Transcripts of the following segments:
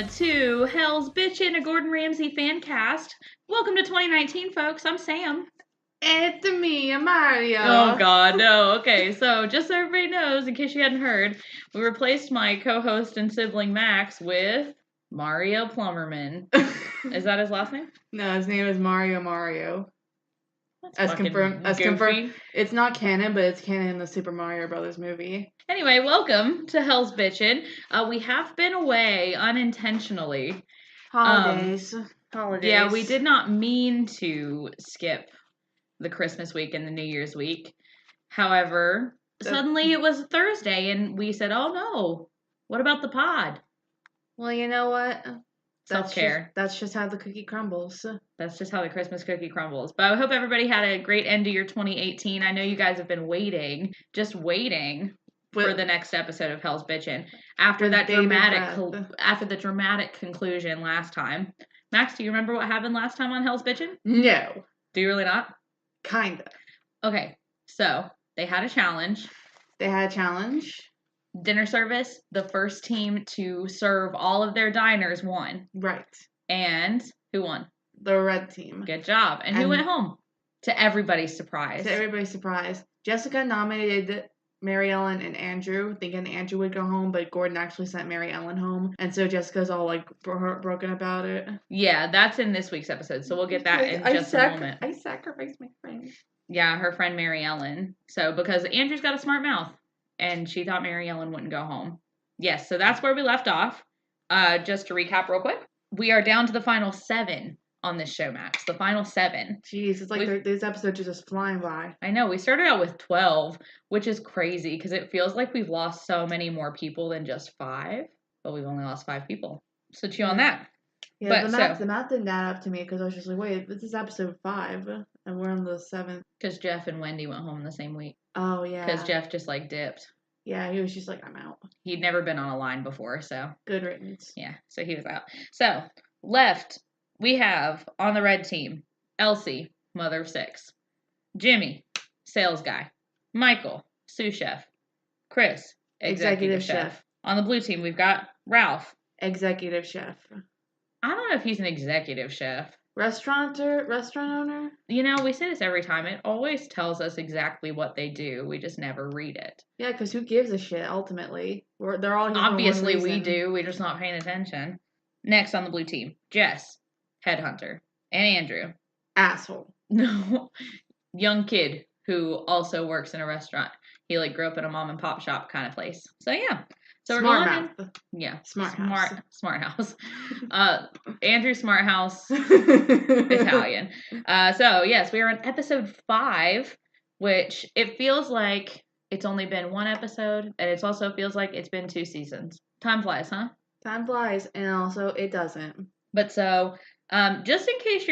to Hell's Bitchin', a Gordon Ramsay fan cast. Welcome to 2019, folks. I'm Sam. It's me, Mario. Oh, God, no. Okay, so just so everybody knows, in case you hadn't heard, we replaced my co-host and sibling Max with Mario Plummerman. Is that his last name? No, his name is Mario. That's As confirmed. It's not canon, but it's canon in the Super Mario Brothers movie. Anyway, welcome to Hell's Bitchin'. We have been away unintentionally. Holidays. Yeah, we did not mean to skip the Christmas week and the New Year's week. However, suddenly it was Thursday and we said, oh no, what about the pod? Well, you know what? Self-care. That's just how the cookie crumbles. That's just how the Christmas cookie crumbles. But I hope everybody had a great end of your 2018. I know you guys have been waiting for the next episode of Hell's Bitchin'. After the dramatic conclusion last time. Max, do you remember what happened last time on Hell's Bitchin'? No. Do you really not? Kinda. Okay, so they had a challenge. Dinner service, the first team to serve all of their diners won. Right. And who won? The red team. Good job. And who went home? To everybody's surprise. Jessica nominated Mary Ellen and Andrew, thinking Andrew would go home, but Gordon actually sent Mary Ellen home. And so Jessica's all like broken about it. Yeah, that's in this week's episode. So we'll get that in just a moment. I sacrificed my friend. Yeah, her friend Mary Ellen. So because Andrew's got a smart mouth. And she thought Mary Ellen wouldn't go home. Yes, so that's where we left off. Just to recap real quick. We are down to the final 7 on this show, Max. The final 7. Jeez, it's like these episodes are just flying by. I know. We started out with 12, which is crazy because it feels like we've lost so many more people than just 5. But we've only lost 5 people. So chew on that. Yeah, the math didn't add up to me because I was just like, wait, this is episode 5 and we're on the 7th. Because Jeff and Wendy went home the same week. Oh, yeah. Because Jeff just dipped. Yeah, he was just like, I'm out. He'd never been on a line before, so. Good riddance. Yeah, so he was out. So, left, we have on the red team, Elsie, mother of 6. Jimmy, sales guy. Michael, sous chef. Chris, executive chef. On the blue team, we've got Ralph. Executive chef. I don't know if he's an executive chef. Restaurant owner? You know, we say this every time. It always tells us exactly what they do. We just never read it. Yeah, because who gives a shit, ultimately? They're all here Obviously, we do. We're just not paying attention. Next on the blue team, Jess, headhunter. And Andrew. Asshole. No. Young kid who also works in a restaurant. He, grew up in a mom and pop shop kind of place. So, yeah. So Smart mouth. Yeah. Smart house. Andrew Smart House, Italian. So, yes, we are on episode 5, which it feels like it's only been 1 episode, and it also feels like it's been 2 seasons. Time flies, huh? Time flies, and also it doesn't. But so, just in case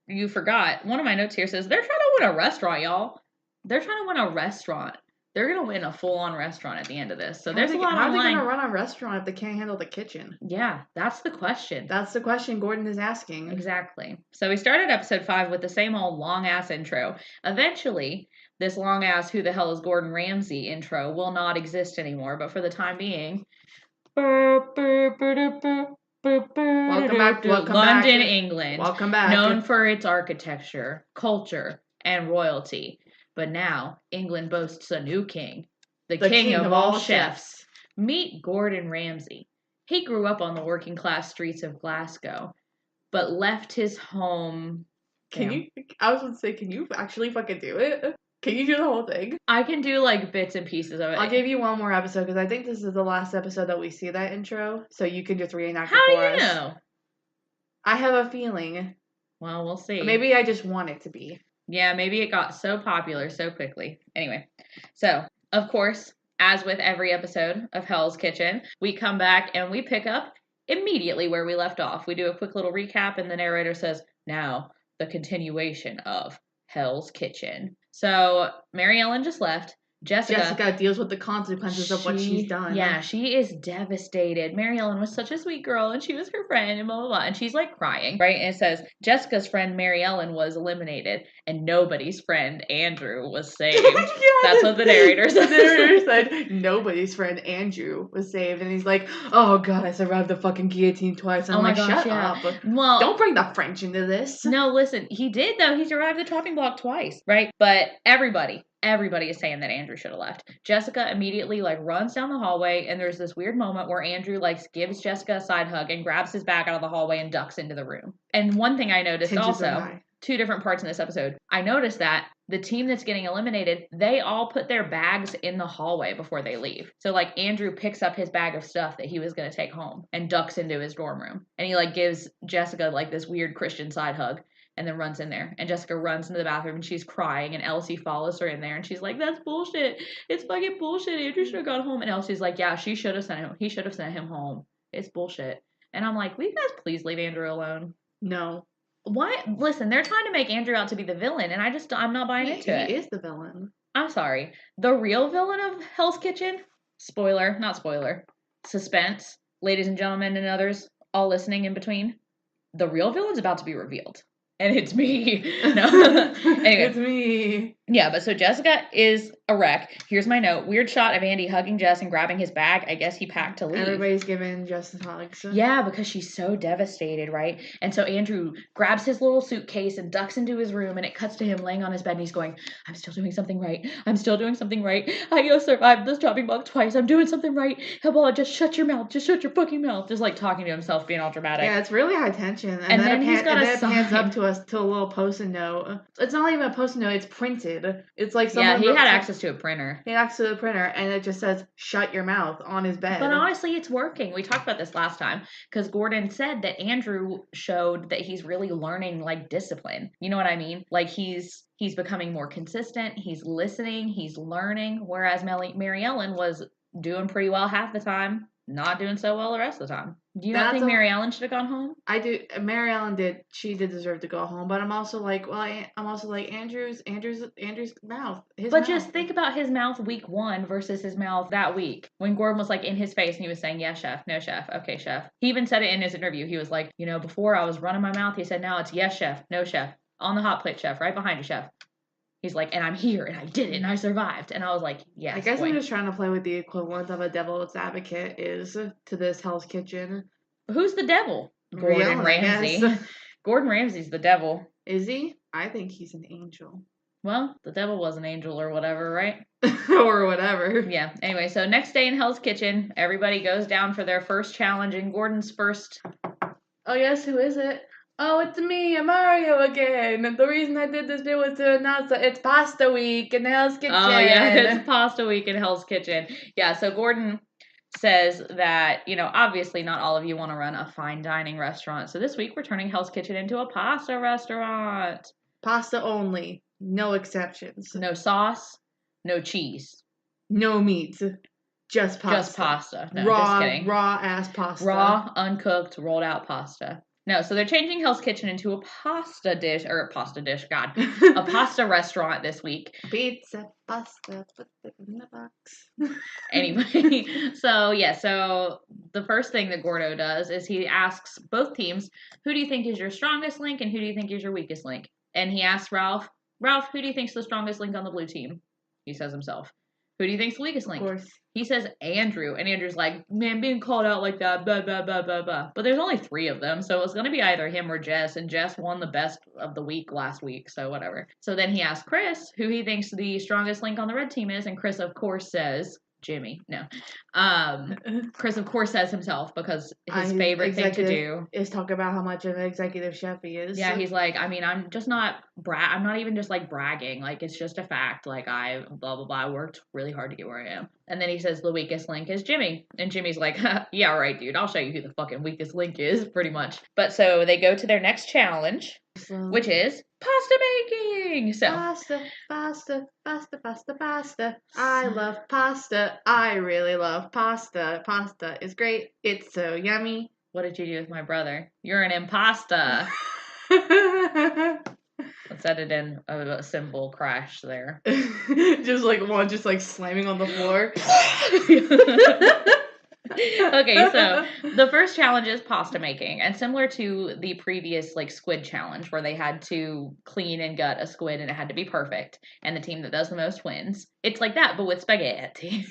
you forgot, one of my notes here says, they're trying to win a restaurant, y'all. They're trying to win a restaurant. They're going to win a full-on restaurant at the end of this. So there's a lot on the line. How are they going to run a restaurant if they can't handle the kitchen? Yeah, that's the question. That's the question Gordon is asking. Exactly. So we started episode 5 with the same old long-ass intro. Eventually, this long-ass who the hell is Gordon Ramsay intro will not exist anymore. But for the time being... Welcome back. London, England. Welcome back. Known for its architecture, culture, and royalty. But now, England boasts a new king, the king of all chefs. Meet Gordon Ramsay. He grew up on the working class streets of Glasgow, but left his home... I was going to say, can you actually fucking do it? Can you do the whole thing? I can do, bits and pieces of it. I'll give you one more episode, because I think this is the last episode that we see that intro, so you can just reenact it for us. How do you know? I have a feeling. Well, we'll see. Maybe I just want it to be. Yeah, maybe it got so popular so quickly. Anyway, so, of course, as with every episode of Hell's Kitchen, we come back and we pick up immediately where we left off. We do a quick little recap and the narrator says, now, the continuation of Hell's Kitchen. So, Mary Ellen just left. Jessica deals with the consequences of what she's done. Yeah, she is devastated. Mary Ellen was such a sweet girl, and she was her friend, and blah, blah, blah. And she's, like, crying, right? And it says, Jessica's friend Mary Ellen was eliminated, and nobody's friend Andrew was saved. That's what the narrator said. The narrator said, nobody's friend Andrew was saved. And he's like, oh, God, I survived the fucking guillotine twice. And I'm like, shut up. Well, don't bring the French into this. No, listen, he did, though. He survived the chopping block twice, right? But everybody is saying that Andrew should have left. Jessica immediately, like, runs down the hallway, and there's this weird moment where Andrew, like, gives Jessica a side hug and grabs his bag out of the hallway and ducks into the room. And one thing I noticed also, 2 different parts in this episode, I noticed that the team that's getting eliminated, they all put their bags in the hallway before they leave. So, like, Andrew picks up his bag of stuff that he was going to take home and ducks into his dorm room. And he, like, gives Jessica, like, this weird Christian side hug. And then runs in there. And Jessica runs into the bathroom and she's crying. And Elsie follows her in there. And she's like, that's bullshit. It's fucking bullshit. Andrew should have gone home. And Elsie's like, yeah, he should have sent him home. It's bullshit. And I'm like, will you guys please leave Andrew alone? No. Why? Listen, they're trying to make Andrew out to be the villain. And I'm not buying into it. He is the villain. I'm sorry. The real villain of Hell's Kitchen? Not spoiler. Suspense. Ladies and gentlemen and others all listening in between. The real villain's about to be revealed. And it's me. No. Anyway. It's me. Yeah, but so Jessica is a wreck. Here's my note. Weird shot of Andy hugging Jess and grabbing his bag. I guess he packed to leave. Everybody's giving Jess hugs. Yeah, because she's so devastated, right? And so Andrew grabs his little suitcase and ducks into his room, and it cuts to him laying on his bed, and he's going, I'm still doing something right. I'm still doing something right. I survived this chopping block twice. I'm doing something right. Hello, just shut your mouth. Just shut your fucking mouth. Just like talking to himself, being all dramatic. Yeah, it's really high tension. And then it pans up to us to a little post-it note. It's not even a post-it note. It's printed. It's like he had access to a printer. He had access to the printer, and it just says, shut your mouth on his bed. But honestly, it's working. We talked about this last time, because Gordon said that Andrew showed that he's really learning, like, discipline. You know what I mean? Like, he's becoming more consistent, he's listening, he's learning, whereas Mary Ellen was doing pretty well half the time, not doing so well the rest of the time. Do you not think Mary Ellen should have gone home? I do. Mary Ellen did. She did deserve to go home. But I'm also like, Andrew's mouth. Just think about his mouth week 1 versus his mouth that week. When Gordon was like in his face and he was saying, yes, chef, no, chef, okay, chef. He even said it in his interview. He was like, before I was running my mouth. He said, now it's yes, chef, no, chef. On the hot plate, chef, right behind you, chef. He's like, and I'm here, and I did it, and I survived. And I was like, yes. I guess I'm just trying to play with the equivalent of a devil's advocate is to this Hell's Kitchen. Who's the devil? Gordon Ramsay. Gordon Ramsay's the devil. Is he? I think he's an angel. Well, the devil was an angel or whatever, right? Or whatever. Yeah. Anyway, so next day in Hell's Kitchen, everybody goes down for their first challenge, and Gordon's first... Oh, yes, who is it? Oh, it's me, Mario again. And the reason I did this video was to announce that it's Pasta Week in Hell's Kitchen. Oh, yeah, it's Pasta Week in Hell's Kitchen. Yeah, so Gordon says that, obviously not all of you want to run a fine dining restaurant. So this week we're turning Hell's Kitchen into a pasta restaurant. Pasta only. No exceptions. No sauce. No cheese. No meat. Just pasta. Just pasta. No, just kidding. Raw-ass pasta. Raw, uncooked, rolled out pasta. No, so they're changing Hell's Kitchen into a pasta dish, a pasta restaurant this week. Pizza, pasta, put it in the box. Anyway, so the first thing that Gordo does is he asks both teams, who do you think is your strongest link and who do you think is your weakest link? And he asks Ralph, who do you think's the strongest link on the blue team? He says himself. Who do you think's the weakest link? Of course. He says Andrew, and Andrew's like, man, being called out like that, blah, blah, blah, blah, blah. But there's only 3 of them, so it's going to be either him or Jess, and Jess won the best of the week last week, so whatever. So then he asks Chris who he thinks the strongest link on the red team is, and Chris, of course, says... Jimmy, no. Chris, of course, says himself because his favorite thing to do is talk about how much of an executive chef he is. Yeah, he's like, I'm just not I'm not even just like bragging. Like, it's just a fact. Like, I blah, blah, blah. I worked really hard to get where I am. And then he says the weakest link is Jimmy. And Jimmy's like, yeah, right, dude. I'll show you who the fucking weakest link is, pretty much. But so they go to their next challenge, which is pasta making. So pasta. I love pasta. I really love pasta. Pasta is great. It's so yummy. What did you do with my brother? You're an impasta. Set it in a symbol crash there. just like one, just like slamming on the floor. Okay, so the first challenge is pasta making, and similar to the previous like squid challenge where they had to clean and gut a squid and it had to be perfect, and the team that does the most wins. It's like that, but with spaghetti.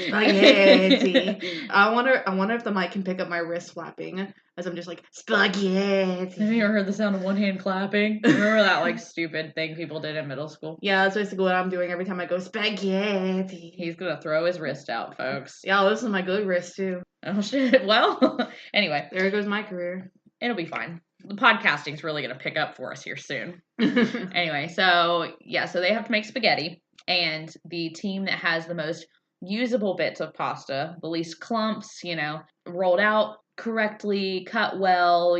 Spaghetti. I wonder if the mic can pick up my wrist flapping as I'm just like spaghetti. Have you ever heard the sound of one hand clapping? Remember that like stupid thing people did in middle school? Yeah, that's basically what I'm doing every time I go spaghetti. He's gonna throw his wrist out, folks. Yeah, this is my good wrist too. Oh shit. Well, anyway. There goes my career. It'll be fine. The podcasting's really gonna pick up for us here soon. Anyway, so yeah, so they have to make spaghetti, and the team that has the most usable bits of pasta, the least clumps, rolled out correctly, cut well,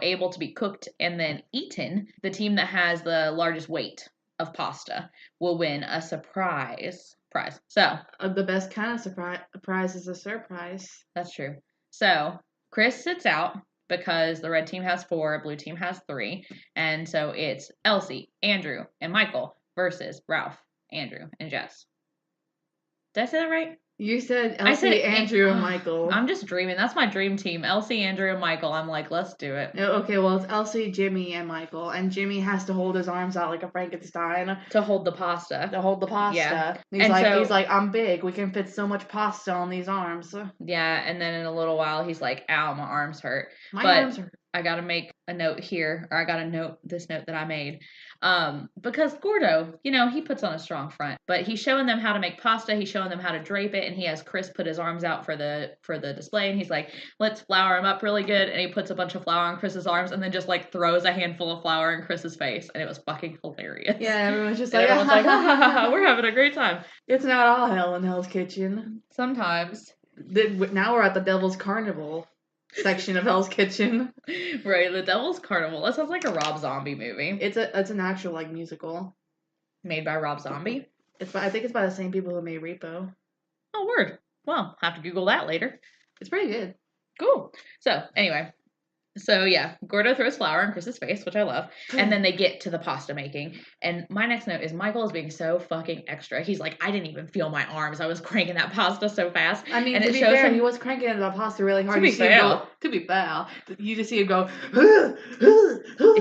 able to be cooked and then eaten, the team that has the largest weight of pasta will win a surprise prize. So, the best kind of surprise is a surprise. That's true. So, Chris sits out because the red team has 4, blue team has 3, and so it's Elsie, Andrew, and Michael versus Ralph, Andrew, and Jess. Did I say that right? You said Elsie, Andrew, and Michael. I'm just dreaming. That's my dream team. Elsie, Andrew, and Michael. I'm like, let's do it. Okay, well, it's Elsie, Jimmy, and Michael. And Jimmy has to hold his arms out like a Frankenstein. To hold the pasta. Yeah. He's like, I'm big. We can fit so much pasta on these arms. Yeah, and then in a little while, he's like, ow, my arms hurt. My arms hurt. I gotta make a note here, or I gotta note this note that I made. Because Gordo, he puts on a strong front, but he's showing them how to make pasta, he's showing them how to drape it, and he has Chris put his arms out for the display, and he's like, let's flour him up really good, and he puts a bunch of flour on Chris's arms, and then just like throws a handful of flour in Chris's face, and it was fucking hilarious. Yeah, everyone's just like, everyone's like, ha ha ha ha, we're having a great time. It's not all hell in Hell's Kitchen. Sometimes. Now we're at the Devil's Carnival section of Hell's Kitchen. Right, the Devil's Carnival. That sounds like a Rob Zombie movie. It's an actual like musical. Made by Rob Zombie? I think it's by the same people who made Repo. Oh, word. Well, have to Google that later. It's pretty good. Cool. So, anyway. So, yeah. Gordo throws flour in Chris's face, which I love. And then they get to the pasta making. And my next note is Michael is being so fucking extra. He's like, I didn't even feel my arms. I was cranking that pasta so fast. I mean, and to be fair, he was cranking that pasta really hard. To be fair, you just see him go.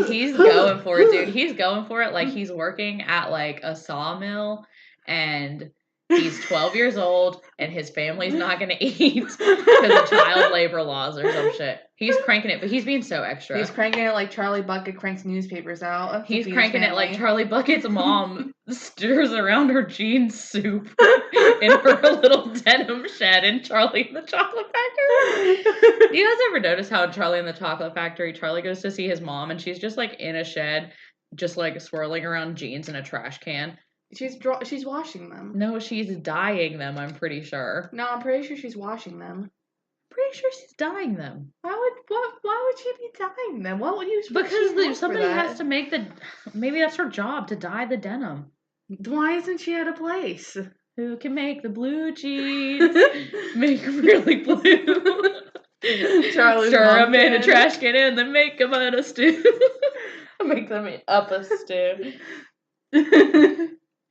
He's going for it, dude. He's going for it like he's working at like a sawmill, and he's 12 years old, and his family's not going to eat because of child labor laws or some shit. He's cranking it, but he's being so extra. He's cranking it like Charlie Bucket cranks newspapers out. He's cranking it like Charlie Bucket's mom stirs around her jean soup in her little denim shed in Charlie and the Chocolate Factory. Do you guys ever notice how in Charlie and the Chocolate Factory, Charlie goes to see his mom, and she's just like in a shed, just like swirling around jeans in a trash can? She's washing them. No, she's dyeing them, I'm pretty sure. No, I'm pretty sure she's washing them. Pretty sure she's dyeing them. Why would she be dyeing them? What would you? Because somebody has to make maybe that's her job, to dye the denim. Why isn't she at a place? Who can make the blue jeans make really blue? Charlie, stir them in a trash can and then make them in a stew. Make them up a stew.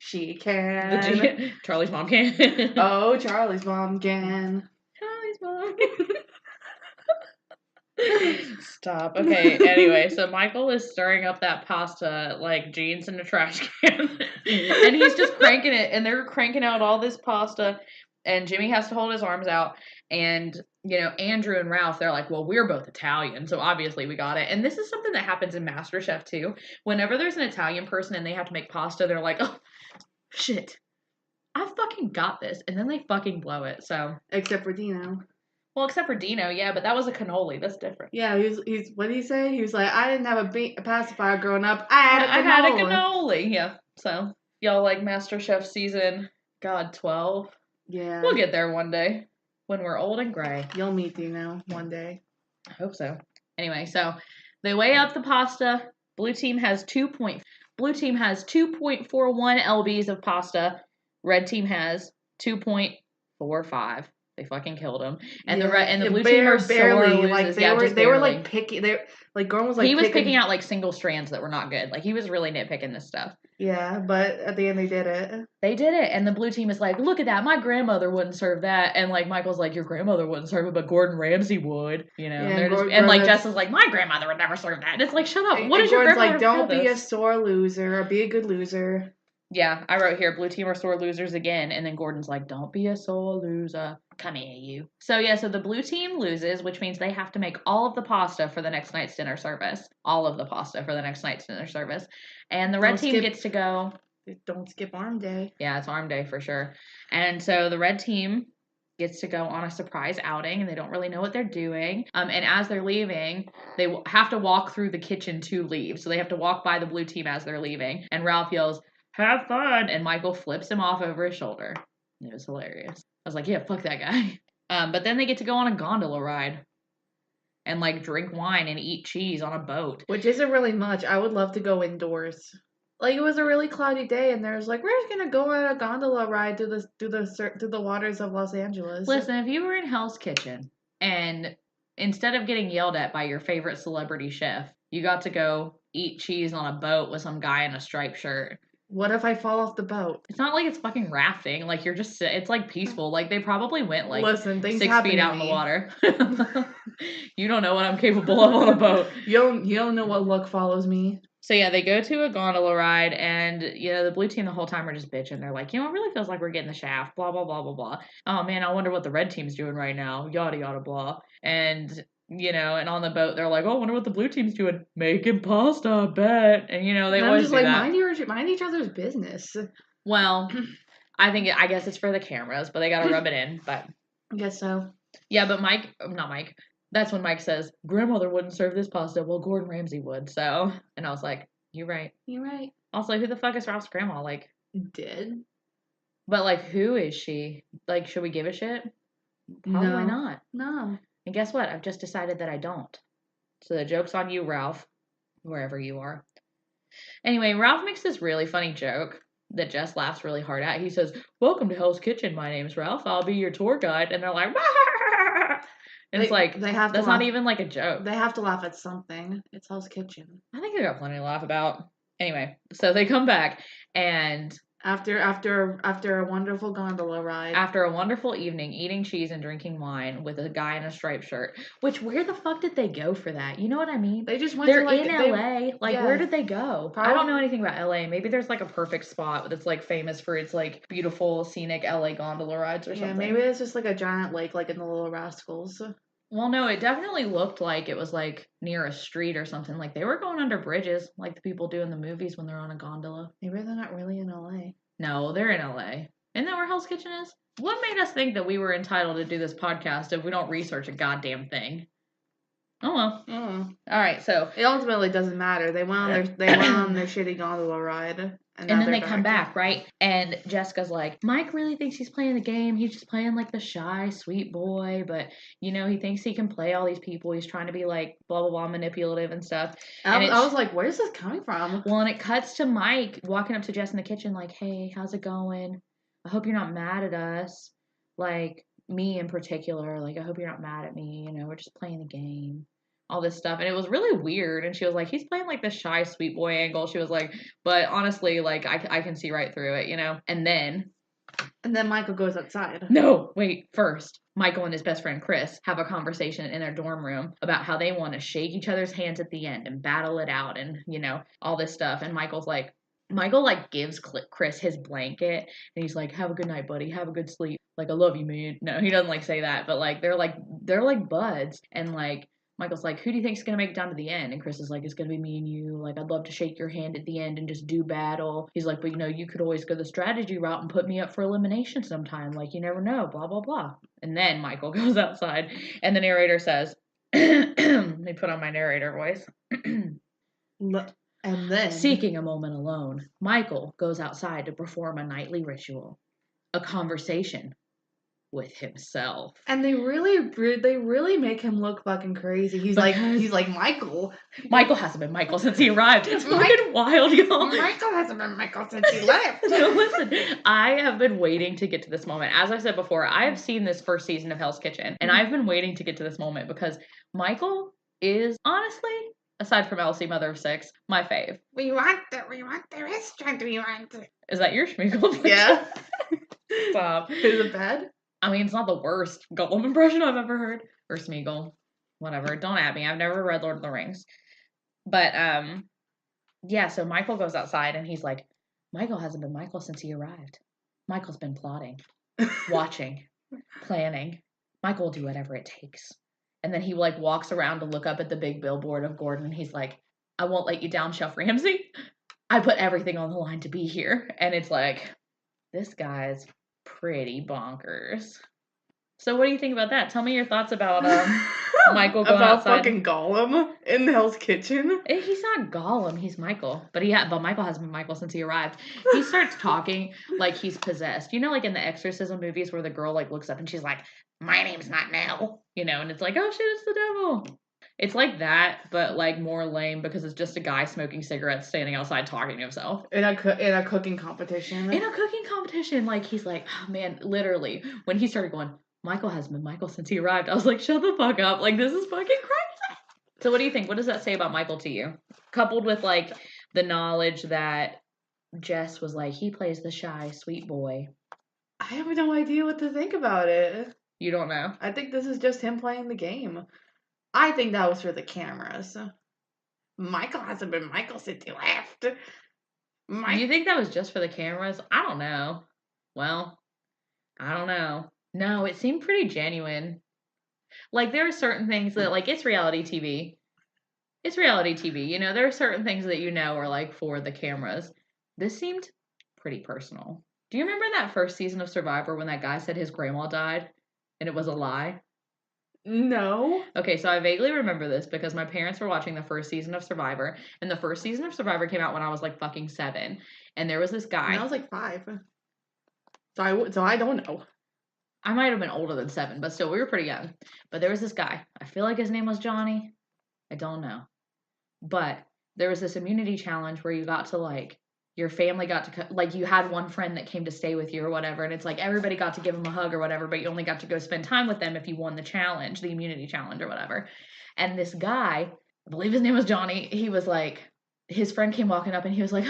She can. Charlie's mom can. Oh, Charlie's mom can. Charlie's mom. Stop. Okay, anyway, so Michael is stirring up that pasta like jeans in a trash can. And he's just cranking it, and they're cranking out all this pasta, and Jimmy has to hold his arms out, and Andrew and Ralph, they're like, well, we're both Italian, so obviously we got it. And this is something that happens in MasterChef too. Whenever there's an Italian person and they have to make pasta, they're like, oh, shit, I fucking got this. And then they fucking blow it, so. Except for Dino. Well, except for Dino, yeah, but that was a cannoli. That's different. Yeah, he's what did he say? He was like, I didn't have a pacifier growing up. I had a cannoli. Yeah, so. Y'all like MasterChef season, 12? Yeah. We'll get there one day. When we're old and gray. You'll meet Dino one day. I hope so. Anyway, so they weigh up the pasta. Blue team has 2.41 lbs of pasta. Red team has 2.45. They fucking killed him. And Yeah, the blue team are barely. sore Like losers. they Yeah, were, just they were barely. like picky. They like Gordon was like he was picking out like single strands that were not good. Like he was really nitpicking this stuff. Yeah, but at the end they did it. They did it, and the blue team is like, look at that, my grandmother wouldn't serve that, and like Michael's like, your grandmother wouldn't serve it, but Gordon Ramsay would, you know. Yeah, and like Jess is like, my grandmother would never serve that. And it's like, shut up. What and is your Gordon's grandmother? like, don't be a sore loser, or be a good loser. Yeah, I wrote here, blue team are sore losers again, and then Gordon's like, don't be a sore loser. Come here, you. So yeah, so the blue team loses, which means they have to make all of the pasta for the next night's dinner service. All of the pasta for the next night's dinner service. And the red team gets to go. Don't skip arm day. Yeah, it's arm day for sure. And so the red team gets to go on a surprise outing, and they don't really know what they're doing. And as they're leaving, they have to walk through the kitchen to leave. So they have to walk by the blue team as they're leaving. And Ralph yells, have fun! And Michael flips him off over his shoulder. It was hilarious. I was like, yeah, fuck that guy. But then they get to go on a gondola ride. And like drink wine and eat cheese on a boat. Which isn't really much. I would love to go indoors. Like, it was a really cloudy day, and there's like, we're just gonna go on a gondola ride through the waters of Los Angeles. Listen, if you were in Hell's Kitchen, and instead of getting yelled at by your favorite celebrity chef, you got to go eat cheese on a boat with some guy in a striped shirt. What if I fall off the boat? It's not like it's fucking rafting. Like, you're just, it's like peaceful. Like, they probably went like 6 feet out in the water. You don't know what I'm capable of on a boat. You don't know what luck follows me. So yeah, they go to a gondola ride, and you know the blue team the whole time are just bitching. They're like, you know, it really feels like we're getting the shaft. Blah blah blah blah blah. Oh man, I wonder what the red team's doing right now. Yada yada blah. And you know, and on the boat they're like, oh, I wonder what the blue team's doing. Making pasta, I bet. And you know they always do that. Mind each other's business. Well, I guess it's for the cameras, but they gotta rub it in. But I guess so. Yeah, but not Mike. That's when Mike says, grandmother wouldn't serve this pasta. Well, Gordon Ramsay would. So, and I was like, you're right. You're right. Also, who the fuck is Ralph's grandma? Like, dead? But, like, who is she? Like, should we give a shit? Probably not. No. And guess what? I've just decided that I don't. So the joke's on you, Ralph, wherever you are. Anyway, Ralph makes this really funny joke that Jess laughs really hard at. He says, welcome to Hell's Kitchen. My name's Ralph. I'll be your tour guide. And they're like, and it's like, that's not even like a joke. They have to laugh at something. It's Hell's Kitchen. I think they got plenty to laugh about. Anyway, so they come back, and after a wonderful gondola ride, after a wonderful evening eating cheese and drinking wine with a guy in a striped shirt, which where the fuck did they go for that? You know what I mean? They just went They're to like, in LA. Like, yeah. Where did they go? Probably. I don't know anything about LA. Maybe there's like a perfect spot that's like famous for its like beautiful scenic LA gondola rides or something. Yeah, maybe it's just like a giant lake like in the Little Rascals. Well, no, it definitely looked like it was like near a street or something. Like they were going under bridges, like the people do in the movies when they're on a gondola. Maybe they're not really in LA. No, they're in LA. Isn't that where Hell's Kitchen is? What made us think that we were entitled to do this podcast if we don't research a goddamn thing? Oh well. Oh. All right, so it ultimately doesn't matter. They went on their shitty gondola ride. And then they come back, right? And Jessica's like, Mike really thinks he's playing the game. He's just playing like the shy, sweet boy. But, you know, he thinks he can play all these people. He's trying to be like, blah, blah, blah, manipulative and stuff. I was like, where's this coming from? Well, and it cuts to Mike walking up to Jess in the kitchen like, hey, how's it going? I hope you're not mad at us. Like, me in particular. Like, I hope you're not mad at me. You know, we're just playing the game. All this stuff, and it was really weird, and she was like, he's playing like the shy sweet boy angle. She was like, but honestly, like I can see right through it, you know. And then Michael goes outside. No, wait, first Michael and his best friend Chris have a conversation in their dorm room about how they want to shake each other's hands at the end and battle it out, and you know, all this stuff. And Michael gives Chris his blanket, and he's like, have a good night, buddy, have a good sleep, like I love you, man. No, he doesn't like say that, but like they're like buds. And like Michael's like, who do you think's going to make it down to the end? And Chris is like, it's going to be me and you. Like, I'd love to shake your hand at the end and just do battle. He's like, but you know, you could always go the strategy route and put me up for elimination sometime. Like, you never know, blah, blah, blah. And then Michael goes outside, and the narrator says, let me put on my narrator voice. And then, seeking a moment alone, Michael goes outside to perform a nightly ritual. A conversation with himself. And they really make him look fucking crazy. He's like Michael. Michael hasn't been Michael since he arrived. It's fucking wild, y'all. Michael hasn't been Michael since he left. No, listen, I have been waiting to get to this moment. As I said before, I have seen this first season of Hell's Kitchen, and I've been waiting to get to this moment because Michael is honestly, aside from Elsie, mother of six, my fave. We want the restaurant. Is that your Schmeagol? Yeah. Stop. Is it bad? I mean, it's not the worst Gollum impression I've ever heard. Or Smeagol. Whatever. Don't at me. I've never read Lord of the Rings. But, yeah, so Michael goes outside and he's like, Michael hasn't been Michael since he arrived. Michael's been plotting, watching, planning. Michael will do whatever it takes. And then he, like, walks around to look up at the big billboard of Gordon and he's like, I won't let you down, Chef Ramsay. I put everything on the line to be here. And it's like, this guy's pretty bonkers. So what do you think about that? Tell me your thoughts about Michael going about outside. Fucking Gollum in Hell's Kitchen. He's not Gollum, he's Michael. But Michael has been Michael since he arrived. He starts talking like he's possessed. You know, like in the exorcism movies where the girl like looks up and she's like, my name's not Nell. You know, and it's like, oh shit, it's the devil. It's like that, but like more lame because it's just a guy smoking cigarettes standing outside talking to himself. In a cooking competition. In a cooking competition, like he's like, oh man, literally, when he started going, Michael has been Michael since he arrived, I was like, shut the fuck up. Like, this is fucking crazy. So what do you think? What does that say about Michael to you? Coupled with like the knowledge that Jess was like, he plays the shy, sweet boy. I have no idea what to think about it. You don't know? I think this is just him playing the game. I think that was for the cameras. Michael hasn't been Michael since he left. You think that was just for the cameras? I don't know. Well, I don't know. No, it seemed pretty genuine. Like, there are certain things that, like, it's reality TV. It's reality TV, you know? There are certain things that you know are, like, for the cameras. This seemed pretty personal. Do you remember that first season of Survivor when that guy said his grandma died and it was a lie? No. Okay, so I vaguely remember this because my parents were watching the first season of Survivor, and the first season of Survivor came out when I was, like, fucking 7. And there was this guy. And I was, like, 5. So I don't know. I might have been older than 7, but still, we were pretty young. But there was this guy. I feel like his name was Johnny. I don't know. But there was this immunity challenge where you got to, like, your family got to, like, you had one friend that came to stay with you or whatever, and it's like everybody got to give him a hug or whatever, but you only got to go spend time with them if you won the challenge, the immunity challenge or whatever. And this guy, I believe his name was Johnny, he was like, his friend came walking up and he was like,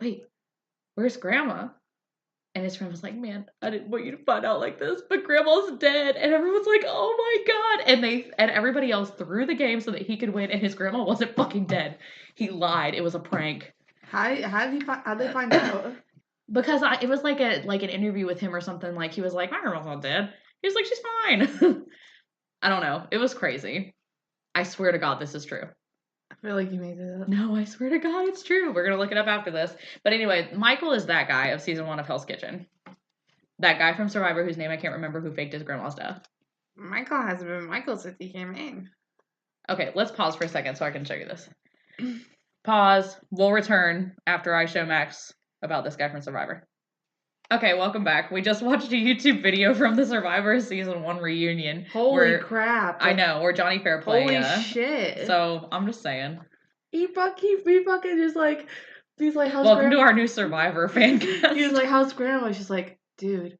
wait, where's Grandma? And his friend was like, man, I didn't want you to find out like this, but Grandma's dead. And everyone's like, oh my God. And everybody else threw the game so that he could win, and his grandma wasn't fucking dead. He lied. It was a prank. How'd they find out? Because it was like an interview with him or something. Like, he was like, my grandma's not dead. He was like, she's fine. I don't know. It was crazy. I swear to God, this is true. I feel like you made it up. No, I swear to God, it's true. We're going to look it up after this. But anyway, Michael is that guy of season 1 of Hell's Kitchen. That guy from Survivor whose name I can't remember, who faked his grandma's death. Michael hasn't been Michael since he came in. Okay, let's pause for a second so I can show you this. Pause. We'll return after I show Max about this guy from Survivor. Okay, welcome back. We just watched a YouTube video from the Survivor season 1 reunion. Holy crap. I know, where Johnny Fairplay. Holy shit. So, I'm just saying. He fucking just like, he's like, how's Welcome to our new Survivor fan cast. He was like, how's Grandma? She's like, dude,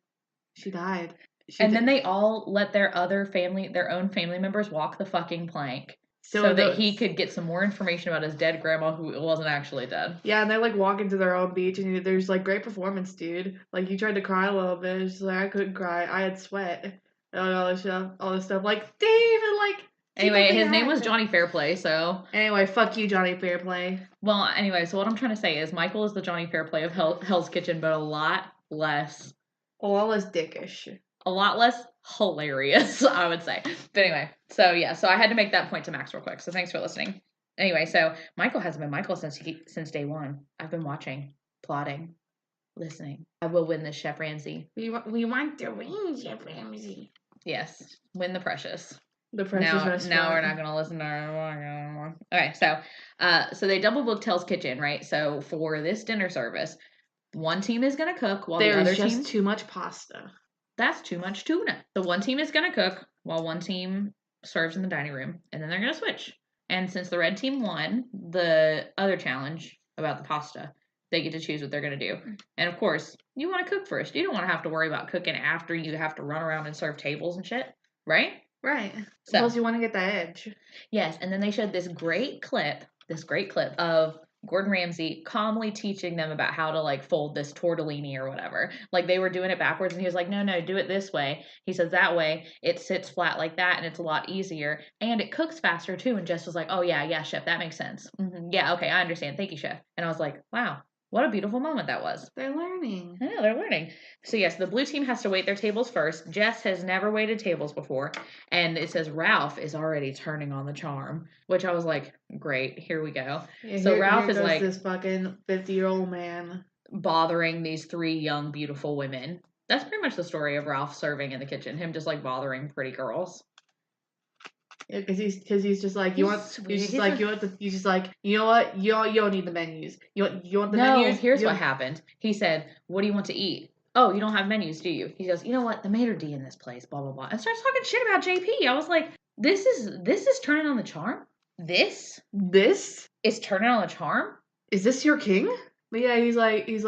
she died. Then they all let their own family members walk the fucking plank. So that he could get some more information about his dead grandma who wasn't actually dead. Yeah, and they're like walking to their own beach, and there's like great performance, dude. Like, you tried to cry a little bit. She's like, I couldn't cry. I had sweat. And all this stuff. Like, David, like. Anyway, his name was Johnny Fairplay, so. Anyway, fuck you, Johnny Fairplay. Well, anyway, so what I'm trying to say is Michael is the Johnny Fairplay of Hell's Kitchen, but a lot less dickish. A lot less hilarious, I would say. But anyway, so I had to make that point to Max real quick. So thanks for listening. Anyway, so Michael hasn't been Michael since day 1. I've been watching, plotting, listening. I will win this, Chef Ramsay. We want to win, Chef Ramsay. Yes, win the precious. The precious restaurant. Now we're not going to listen to her anymore. Okay, so they double booked Hell's Kitchen, right? So for this dinner service, one team is going to cook while the other team. There's just too much pasta. that's too much tuna. So one team is going to cook while one team serves in the dining room, and then they're going to switch. And since the red team won the other challenge about the pasta, they get to choose what they're going to do. And of course, you want to cook first. You don't want to have to worry about cooking after you have to run around and serve tables and shit, right? Right. So, Plus, you want to get that edge. Yes, and then they showed this great clip of Gordon Ramsay calmly teaching them about how to like fold this tortellini or whatever. Like they were doing it backwards and he was like, no, do it this way. He says that way it sits flat like that and it's a lot easier and it cooks faster too. And Jess was like, oh yeah, chef, that makes sense. Mm-hmm. Yeah, okay, I understand. Thank you, chef. And I was like, wow. What a beautiful moment that was. They're learning. Yeah, they're learning. So yes, the blue team has to wait their tables first. Jess has never waited tables before. And it says Ralph is already turning on the charm. Which I was like, great, here we go. Yeah, so Ralph is like this fucking 50-year-old man bothering these three young, beautiful women. That's pretty much the story of Ralph serving in the kitchen. Him just like bothering pretty girls. Yeah, because he's just like you know what, you don't need the menus. You want the menus? Here's what happened. He said, "What do you want to eat?" Oh, you don't have menus, do you? He goes, "You know what? The maitre d' in this place, blah blah blah," and starts talking shit about JP. I was like, "This is turning on the charm. This is turning on the charm. Is this your king?" But yeah, he's like, you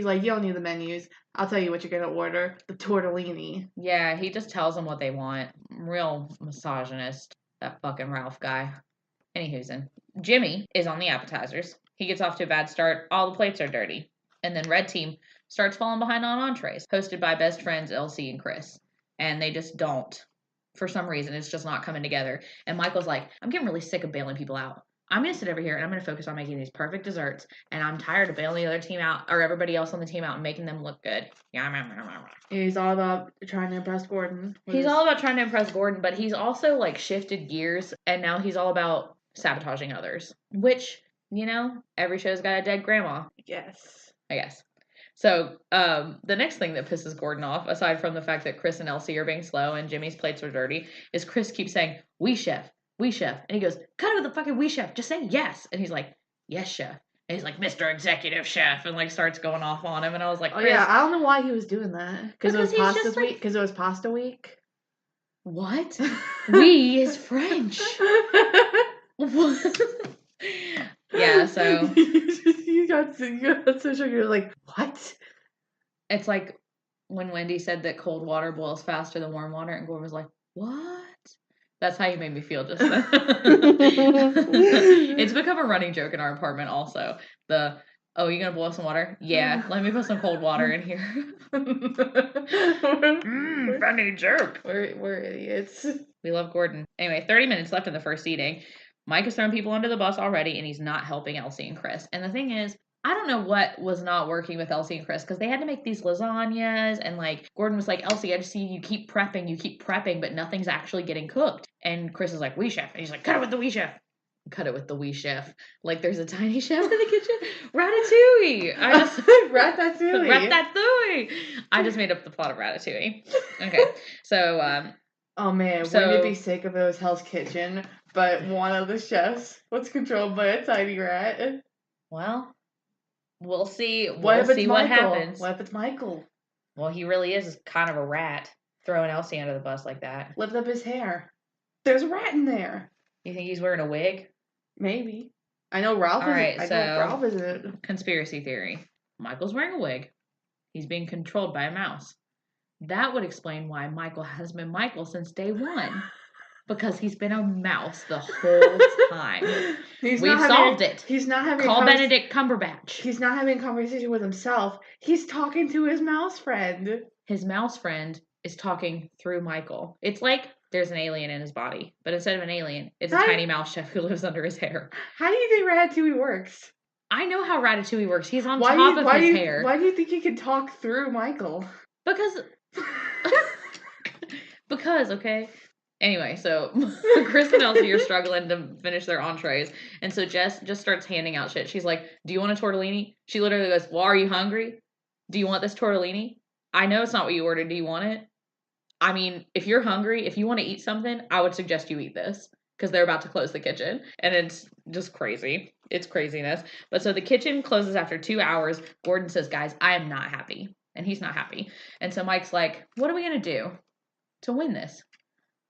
don't need the menus. I'll tell you what you're gonna order: the tortellini. Yeah, he just tells them what they want. Real misogynist. That fucking Ralph guy. Anywho's Jimmy is on the appetizers. He gets off to a bad start. All the plates are dirty. And then red team starts falling behind on entrees, hosted by best friends Elsie and Chris. And they just don't. For some reason, it's just not coming together. And Michael's like, I'm getting really sick of bailing people out. I'm going to sit over here and I'm going to focus on making these perfect desserts. And I'm tired of bailing the other team out or everybody else on the team out and making them look good. He's all about trying to impress Gordon. He's all about trying to impress Gordon, but he's also like shifted gears and now he's all about sabotaging others. Which, every show's got a dead grandma. Yes. I guess. So, the next thing that pisses Gordon off, aside from the fact that Chris and Elsie are being slow and Jimmy's plates are dirty, is Chris keeps saying, we chef. And he goes, cut it with the fucking we chef. Just say yes. And he's like, yes, chef. And he's like, Mr. Executive Chef. And like starts going off on him. And I was like, Chris. Oh yeah, I don't know why he was doing that. Because it was pasta week? Because it was pasta week? What? We is French. What? Yeah, so. you got so shocked. You're like, what? It's like when Wendy said that cold water boils faster than warm water. And Gordon was like, what? That's how you made me feel just then. It's become a running joke in our apartment also. You gonna boil some water? Yeah, let me put some cold water in here. Funny joke. We're idiots. We love Gordon. Anyway, 30 minutes left in the first eating. Mike has thrown people under the bus already, and he's not helping Elsie and Chris. And the thing is, I don't know what was not working with Elsie and Chris because they had to make these lasagnas and like Gordon was like, Elsie, I just see you keep prepping, but nothing's actually getting cooked. And Chris is like, we chef. And he's like, cut it with the we chef. Cut it with the we chef. Like there's a tiny chef in the kitchen. Ratatouille. Ratatouille. I just made up the plot of Ratatouille. Okay. So, oh man, wouldn't it be sick if it was Hell's Kitchen, but one of the chefs was controlled by a tiny rat? Well, we'll see. What happens. What if it's Michael? Well, he really is kind of a rat, throwing Elsie under the bus like that. Lift up his hair. There's a rat in there. You think he's wearing a wig? Maybe. I know Ralph isn't. Conspiracy theory. Michael's wearing a wig. He's being controlled by a mouse. That would explain why Michael has been Michael since day one. Because he's been a mouse the whole time. We've solved it. He's not having Call Benedict Cumberbatch. He's not having a conversation with himself. He's talking to his mouse friend. His mouse friend is talking through Michael. It's like there's an alien in his body. But instead of an alien, it's a tiny mouse chef who lives under his hair. How do you think Ratatouille works? I know how Ratatouille works. He's on top of his hair. Why do you think he can talk through Michael? Because, okay. Anyway, so Chris and Elsie are struggling to finish their entrees. And so Jess just starts handing out shit. She's like, do you want a tortellini? She literally goes, well, are you hungry? Do you want this tortellini? I know it's not what you ordered. Do you want it? I mean, if you're hungry, if you want to eat something, I would suggest you eat this. Because they're about to close the kitchen. And it's just crazy. It's craziness. But so the kitchen closes after 2 hours. Gordon says, guys, I am not happy. And he's not happy. And so Mike's like, what are we going to do to win this?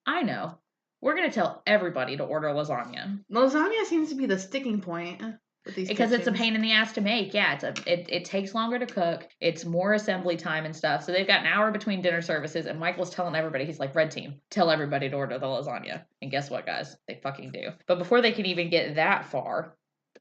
I know. We're going to tell everybody to order lasagna. Lasagna seems to be the sticking point with these because kitchens. it's a pain in the ass to make. Yeah, it takes longer to cook. It's more assembly time and stuff. So they've got an hour between dinner services, and Michael's telling everybody, he's like, red team, tell everybody to order the lasagna. And guess what, guys? They fucking do. But before they can even get that far,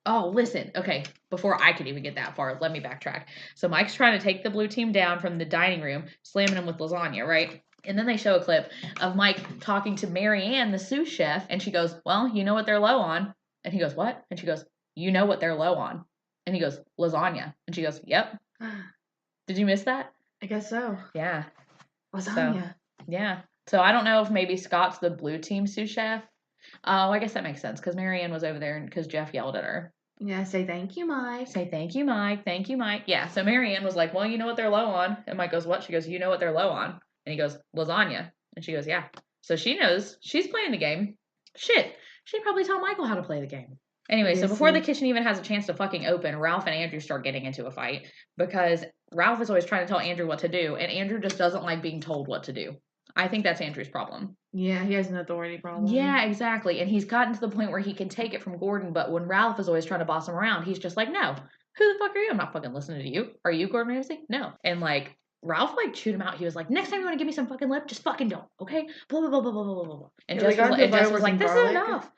oh, listen. Okay, before I could even get that far, let me backtrack. So Mike's trying to take the blue team down from the dining room, slamming them with lasagna, right? And then they show a clip of Mike talking to Mary Ann, the sous chef, and she goes, well, you know what they're low on? And he goes, what? And she goes, you know what they're low on. And he goes, lasagna. And she goes, yep. Did you miss that? I guess so. Yeah. Lasagna. So, yeah. So I don't know if maybe Scott's the blue team sous chef. Oh, I guess that makes sense because Mary Ann was over there because Jeff yelled at her. Yeah, say thank you, Mike. Say thank you, Mike. Thank you, Mike. Yeah, so Mary Ann was like, well, you know what they're low on. And Mike goes, what? She goes, you know what they're low on. And he goes, lasagna. And she goes, yeah. So she knows she's playing the game. Shit. She'd probably tell Michael how to play the game. Anyway, so before the kitchen even has a chance to fucking open, Ralph and Andrew start getting into a fight because Ralph is always trying to tell Andrew what to do, and Andrew just doesn't like being told what to do. I think that's Andrew's problem. Yeah, he has an authority problem. Yeah, exactly. And he's gotten to the point where he can take it from Gordon, but when Ralph is always trying to boss him around, he's just like, no. Who the fuck are you? I'm not fucking listening to you. Are you Gordon Ramsay? No. And like, Ralph like chewed him out. He was like, next time you want to give me some fucking lip, just fucking don't, okay? Blah, blah, blah, blah, blah, blah, blah. And Jess was like, this is enough.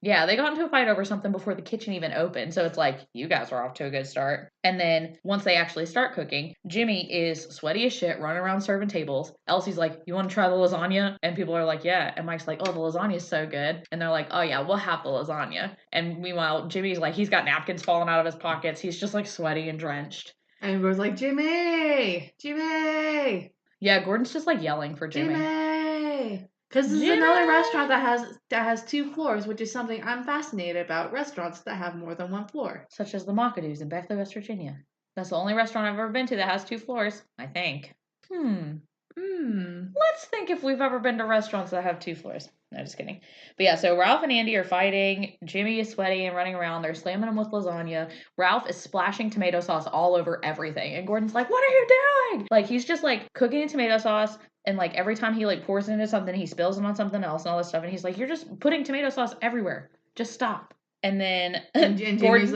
Yeah, they got into a fight over something before the kitchen even opened. So it's like, you guys are off to a good start. And then once they actually start cooking, Jimmy is sweaty as shit, running around serving tables. Elsie's like, you want to try the lasagna? And people are like, yeah. And Mike's like, oh, the lasagna is so good. And they're like, oh, yeah, we'll have the lasagna. And meanwhile, Jimmy's like, he's got napkins falling out of his pockets. He's just like sweaty and drenched. And everyone's like, Jimmy! Jimmy! Yeah, Gordon's just like yelling for Jimmy. Jimmy! Because this is another restaurant that has 2 floors, which is something I'm fascinated about. Restaurants that have more than 1 floor. Such as the McAdoo's in Beckley, West Virginia. That's the only restaurant I've ever been to that has 2 floors, I think. Let's think if we've ever been to restaurants that have 2 floors. No, just kidding. But yeah, so Ralph and Andy are fighting. Jimmy is sweaty and running around. They're slamming him with lasagna. Ralph is splashing tomato sauce all over everything. And Gordon's like, what are you doing? Like, he's just like cooking in tomato sauce. And like every time he like pours it into something, he spills it on something else and all this stuff. And he's like, you're just putting tomato sauce everywhere. Just stop. And then and Jimmy's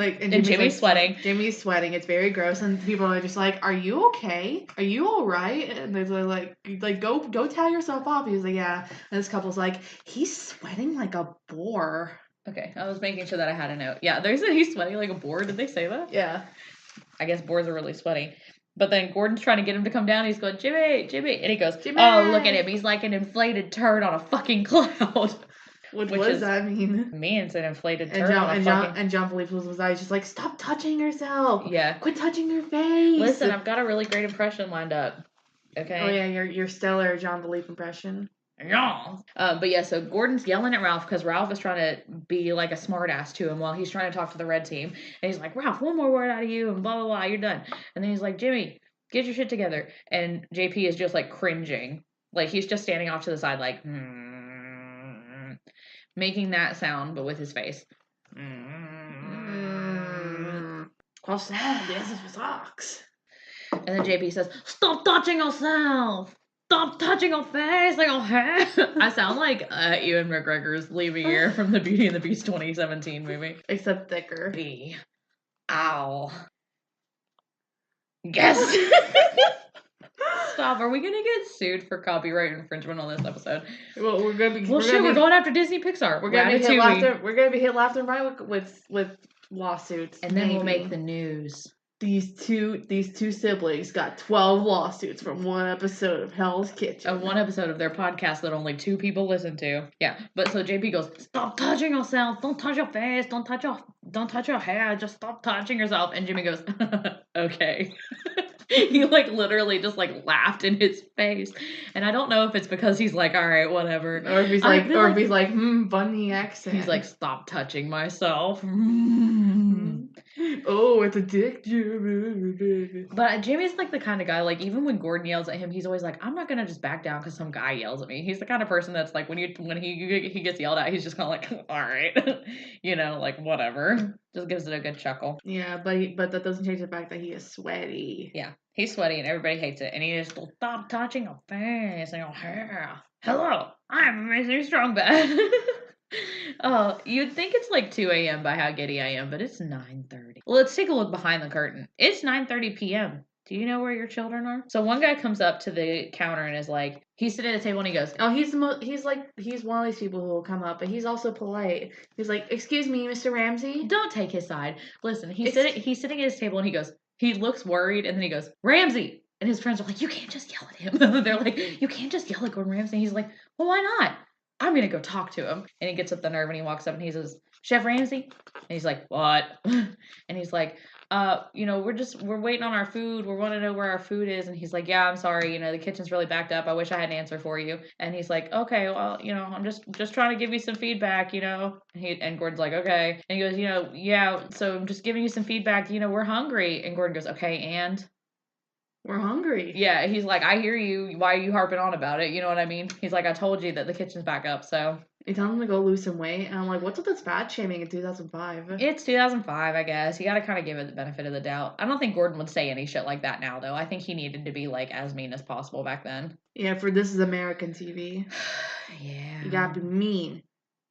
Jimmy's sweating. Jimmy's sweating. It's very gross. And people are just like, are you okay? Are you all right? And they're like go towel yourself off. He's like, yeah. And this couple's like, he's sweating like a boar. Okay, I was making sure that I had a note. Yeah, they said he's sweating like a boar. Did they say that? Yeah. I guess boars are really sweaty. But then Gordon's trying to get him to come down. He's going, Jimmy. And he goes, Jimmy! Oh, look at him. He's like an inflated turd on a fucking cloud. What does that mean? Means an inflated turd on a fucking... And John Philippe was just like, stop touching yourself. Yeah. Quit touching your face. Listen, I've got a really great impression lined up. Okay? Oh, yeah, your stellar John Philippe impression. Yeah. But yeah, so Gordon's yelling at Ralph because Ralph is trying to be like a smartass to him while he's trying to talk to the red team. And he's like, Ralph, one more word out of you and blah, blah, blah, you're done. And then he's like, Jimmy, get your shit together. And JP is just like cringing. Like he's just standing off to the side like, making that sound, but with his face. What's that? This is socks. And then JP says, stop touching yourself. Stop touching your face like your hair. I sound like Ewan McGregor's leaving here from the Beauty and the Beast 2017 movie. Except thicker. Ow. Yes. Stop. Are we going to get sued for copyright infringement on this episode? Well, we're going to be... we're going after Disney Pixar. We're going to be hit left and right with lawsuits. And then we'll make the news. These two siblings got 12 lawsuits from one episode of Hell's Kitchen. Of one episode of their podcast that only 2 people listen to. Yeah. But so JP goes, stop touching yourself. Don't touch your face. Don't touch your hair. Just stop touching yourself. And Jimmy goes, okay. He like literally just like laughed in his face. And I don't know if it's because he's like, all right, whatever. Or if he's like, funny accent. He's like, stop touching myself. Oh, it's a dick joke. But Jimmy's like the kind of guy, like even when Gordon yells at him, he's always like, "I'm not gonna just back down because some guy yells at me." He's the kind of person that's like when he gets yelled at, he's just kind of like, "All right," like whatever. Just gives it a good chuckle. Yeah, but that doesn't change the fact that he is sweaty. Yeah, he's sweaty and everybody hates it, and he just stop touching your face and your hair. Hello, I'm Amazing Strong Bad. Oh, you'd think it's like 2 a.m. by how giddy I am, but it's 9:30. Well, let's take a look behind the curtain. It's 9:30 p.m. Do you know where your children are? So one guy comes up to the counter and is like, he's sitting at the table and he goes, oh, he's one of these people who will come up, but he's also polite. He's like, "Excuse me, Mr. Ramsay." don't take his side. Listen, he's sitting at his table and he goes, he looks worried and then he goes, Ramsay. And his friends are like, you can't just yell at him. They're like, you can't just yell at Gordon Ramsay. He's like, well, why not? I'm going to go talk to him. And he gets up the nerve and he walks up and he says, Chef Ramsay? And he's like, what? And he's like, we're waiting on our food. We want to know where our food is. And he's like, yeah, I'm sorry. The kitchen's really backed up. I wish I had an answer for you. And he's like, okay, well, I'm just trying to give you some feedback, And Gordon's like, okay. And he goes, yeah, so I'm just giving you some feedback. We're hungry. And Gordon goes, okay, and? We're hungry. Yeah, he's like, I hear you. Why are you harping on about it? You know what I mean? He's like, I told you that the kitchen's back up, so. You tell him to go lose some weight, and I'm like, what's with this fat shaming in 2005? It's 2005, I guess. You gotta kind of give it the benefit of the doubt. I don't think Gordon would say any shit like that now, though. I think he needed to be, like, as mean as possible back then. Yeah, for this is American TV. Yeah. You gotta be mean.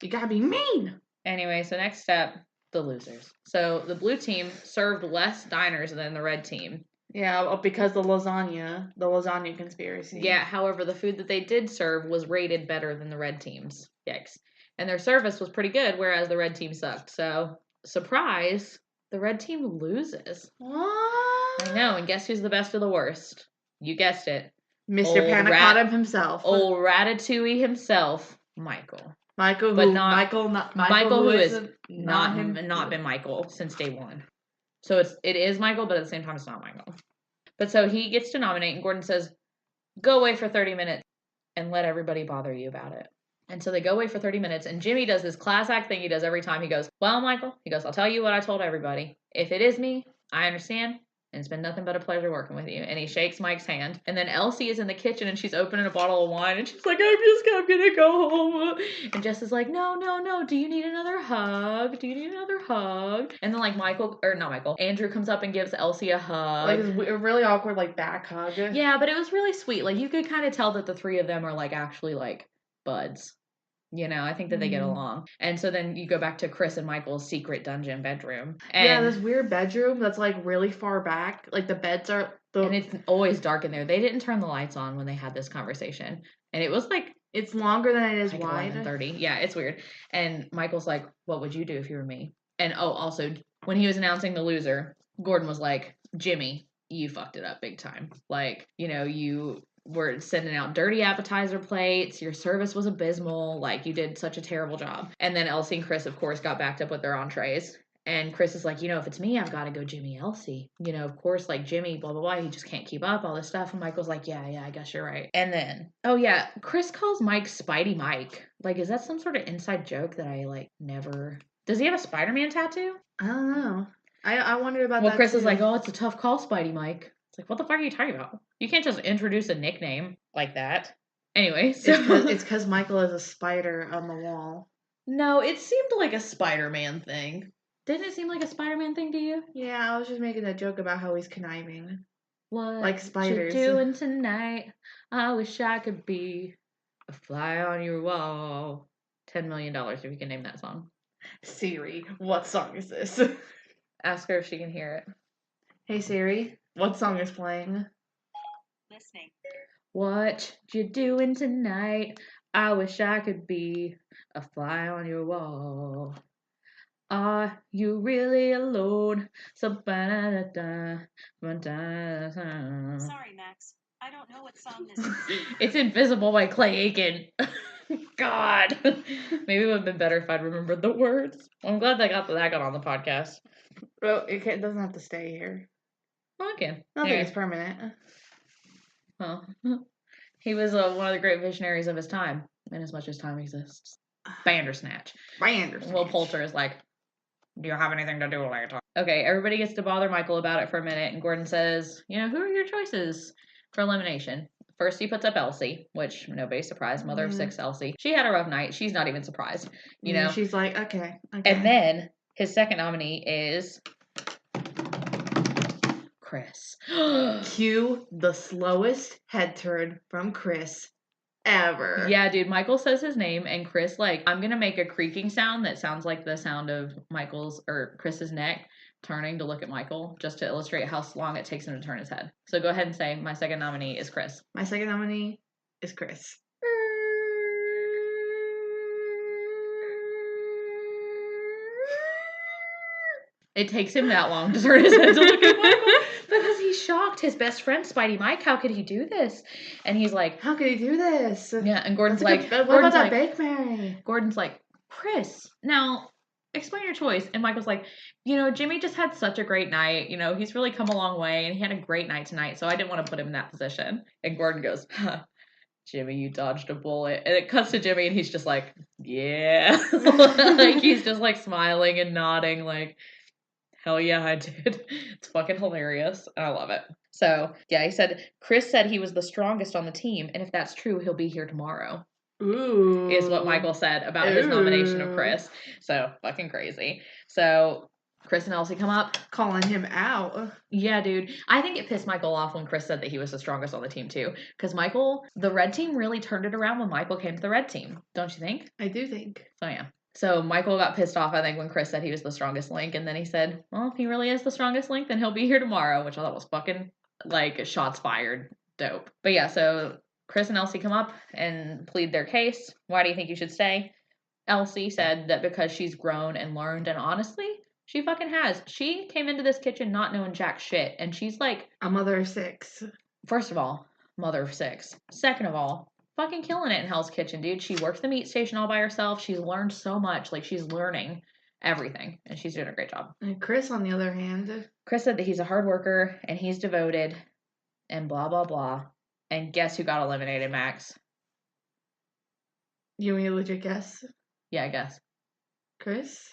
You gotta be mean! Anyway, so next step, the losers. So the blue team served less diners than the red team. Yeah, because the lasagna conspiracy. Yeah, however, the food that they did serve was rated better than the red team's. Yikes. And their service was pretty good, whereas the red team sucked. So, surprise, the red team loses. What? I know, and guess who's the best of the worst? You guessed it. Mr. Panacotta himself. Old Ratatouille himself, Michael. Michael, but who, not Michael who is not been Michael since day one. So it is Michael, but at the same time, it's not Michael. But so he gets to nominate, and Gordon says, go away for 30 minutes and let everybody bother you about it. And so they go away for 30 minutes, and Jimmy does this class act thing he does every time. He goes, well, Michael, I'll tell you what I told everybody. If it is me, I understand, and it's been nothing but a pleasure working with you. And he shakes Mike's hand. And then Elsie is in the kitchen, and she's opening a bottle of wine, and she's like, I'm gonna go home. And Jess is like, no, do you need another hug? And then Andrew comes up and gives Elsie a hug. Like, it's a really awkward, like, back hug. Yeah, but it was really sweet. Like, you could kind of tell that the three of them are, like, actually, like, buds. I think that they get along. And so then you go back to Chris and Michael's secret dungeon bedroom. And this weird bedroom that's, like, really far back. Like, the beds are... And it's always dark in there. They didn't turn the lights on when they had this conversation. And it was, like... It's longer than it is like wide. 11:30. Yeah, it's weird. And Michael's like, what would you do if you were me? And, also, when he was announcing the loser, Gordon was like, Jimmy, you fucked it up big time. Like, you... were sending out dirty appetizer plates. Your service was abysmal. Like, you did such a terrible job. And then Elsie and Chris, of course, got backed up with their entrees. And Chris is like, if it's me, I've got to go Jimmy Elsie. Of course, like, Jimmy, blah, blah, blah. He just can't keep up, all this stuff. And Michael's like, yeah, I guess you're right. And then, Chris calls Mike Spidey Mike. Like, is that some sort of inside joke that I, like, never... Does he have a Spider-Man tattoo? I don't know. I wondered about that, Well, Chris is like, oh, it's a tough call, Spidey Mike. It's like, what the fuck are you talking about? You can't just introduce a nickname like that. Anyway, so... It's because Michael is a spider on the wall. No, it seemed like a Spider-Man thing. Didn't it seem like a Spider-Man thing to you? Yeah, I was just making a joke about how he's conniving. What like spiders. You doing tonight? I wish I could be a fly on your wall. $10 million if you can name that song. Siri, what song is this? Ask her if she can hear it. Hey Siri, what song is playing? Listening. What you doing tonight? I wish I could be a fly on your wall. Are you really alone? Sorry, Max. I don't know what song this is. It's Invisible by Clay Aiken. God. Maybe it would have been better if I'd remembered the words. I'm glad that got on the podcast. Well, it doesn't have to stay here. Oh, okay. Nothing is permanent. Well, he was one of the great visionaries of his time, in as much as time exists. Bandersnatch. Bandersnatch. Will Poulter is like, Do you have anything to do later? Okay, everybody gets to bother Michael about it for a minute, and Gordon says, you know, who are your choices for elimination? First, he puts up Elsie, which nobody's surprised. Mother of 6 Elsie. She had a rough night. She's not even surprised, you know. She's like, okay. And then his second nominee is Chris. Cue the slowest head turn from Chris ever. Yeah, dude. Michael says his name, and Chris, like, I'm gonna make a creaking sound that sounds like the sound of Chris's neck turning to look at Michael, just to illustrate how long it takes him to turn his head. So go ahead and say, my second nominee is Chris. My second nominee is Chris. It takes him that long to turn his head to look at Michael because he's shocked. His best friend, Spidey Mike, how could he do this? And he's like, how could he do this? Yeah, and Gordon's like, what about that Bake Mary? Gordon's like, Chris, now explain your choice. And Michael's like, you know, Jimmy just had such a great night. You know, he's really come a long way and he had a great night tonight. So I didn't want to put him in that position. And Gordon goes, Jimmy, you dodged a bullet. And it cuts to Jimmy and he's just like, yeah. Like he's just like smiling and nodding like, hell yeah, I did. It's fucking hilarious. I love it. So, yeah, he said, Chris said he was the strongest on the team, and if that's true, he'll be here tomorrow. Ooh. Is what Michael said about his nomination of Chris. So, fucking crazy. So, Chris and Elsie come up. Calling him out. Yeah, dude. I think it pissed Michael off when Chris said that he was the strongest on the team, too. Because the red team really turned it around when Michael came to the red team. Don't you think? I do think. So, yeah. So Michael got pissed off, I think, when Chris said he was the strongest link, and then he said, well, if he really is the strongest link, then he'll be here tomorrow, which I thought was fucking, like, shots fired dope. But yeah, so Chris and Elsie come up and plead their case. Why do you think you should stay? Elsie said that because she's grown and learned, and honestly, she fucking has. She came into this kitchen not knowing jack shit, and she's like... a mother of 6. First of all, mother of 6. Second of all, fucking killing it in Hell's Kitchen, dude. She works the meat station all by herself. She's learned so much. Like, she's learning everything, and she's doing a great job. And Chris, on the other hand... Chris said that he's a hard worker, and he's devoted, and blah, blah, blah. And guess who got eliminated, Max? You mean a legit guess? Yeah, I guess. Chris?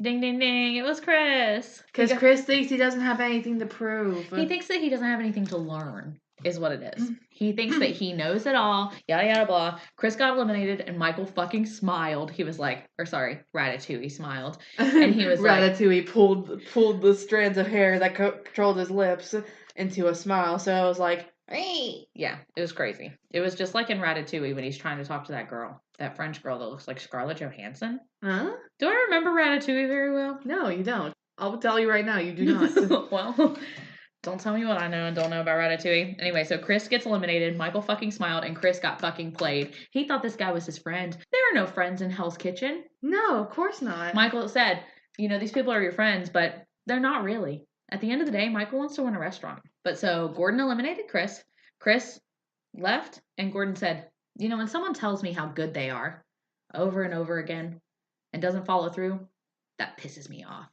Ding, ding, ding. It was Chris. Because Chris thinks he doesn't have anything to prove. He thinks that he doesn't have anything to learn. Is what it is. He thinks that he knows it all, yada yada blah. Chris got eliminated and Michael fucking smiled. He was like, Ratatouille smiled. And he was Ratatouille pulled the strands of hair that controlled his lips into a smile. So I was like, hey. Yeah, it was crazy. It was just like in Ratatouille when he's trying to talk to that girl, that French girl that looks like Scarlett Johansson. Huh? Do I remember Ratatouille very well? No, you don't. I'll tell you right now, you do not. Well... Don't tell me what I know and don't know about Ratatouille. Anyway, so Chris gets eliminated. Michael fucking smiled and Chris got fucking played. He thought this guy was his friend. There are no friends in Hell's Kitchen. No, of course not. Michael said, you know, these people are your friends, but they're not really. At the end of the day, Michael wants to win a restaurant. But so Gordon eliminated Chris. Chris left and Gordon said, you know, when someone tells me how good they are over and over again and doesn't follow through, that pisses me off.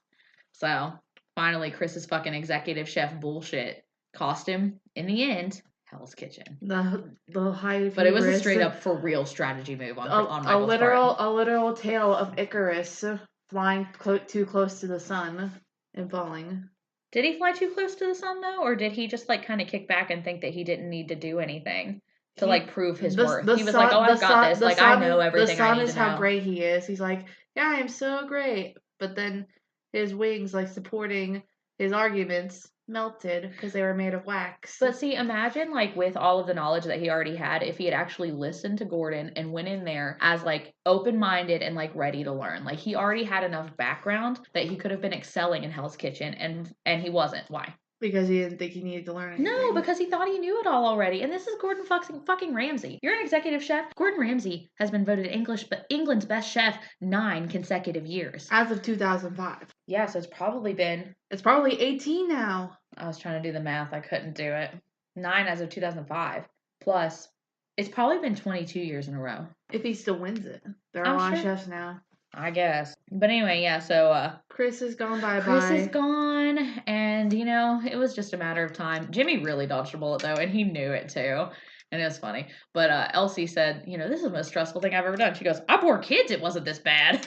So... finally, Chris's fucking executive chef bullshit cost him, in the end, Hell's Kitchen. The high. But it was a straight up for real strategy move on Michael's part. A literal tale of Icarus flying too close to the sun and falling. Did he fly too close to the sun though, or did he just like kind of kick back and think that he didn't need to do anything to like prove his worth? He was like, "Oh, I've got this. Like I know everything I need to know." The sun is how great he is. He's like, "Yeah, I am so great," but then. His wings, like supporting his arguments, melted because they were made of wax. But see, imagine like with all of the knowledge that he already had, if he had actually listened to Gordon and went in there as like open-minded and like ready to learn. Like he already had enough background that he could have been excelling in Hell's Kitchen, and he wasn't. Why? Because he didn't think he needed to learn anything. No, because he thought he knew it all already. And this is Gordon fucking Ramsay. You're an executive chef. Gordon Ramsay has been voted England's best chef 9 consecutive years. As of 2005. Yeah, so it's probably 18 now. I was trying to do the math. I couldn't do it. 9 as of 2005. Plus, it's probably been 22 years in a row. If he still wins it. There are a lot of chefs now. I guess. But anyway, yeah, so Chris is gone bye-bye. Chris is gone, and, you know, it was just a matter of time. Jimmy really dodged a bullet, though, and he knew it, too. And it was funny. But Elsie said, this is the most stressful thing I've ever done. She goes, I bore kids. It wasn't this bad.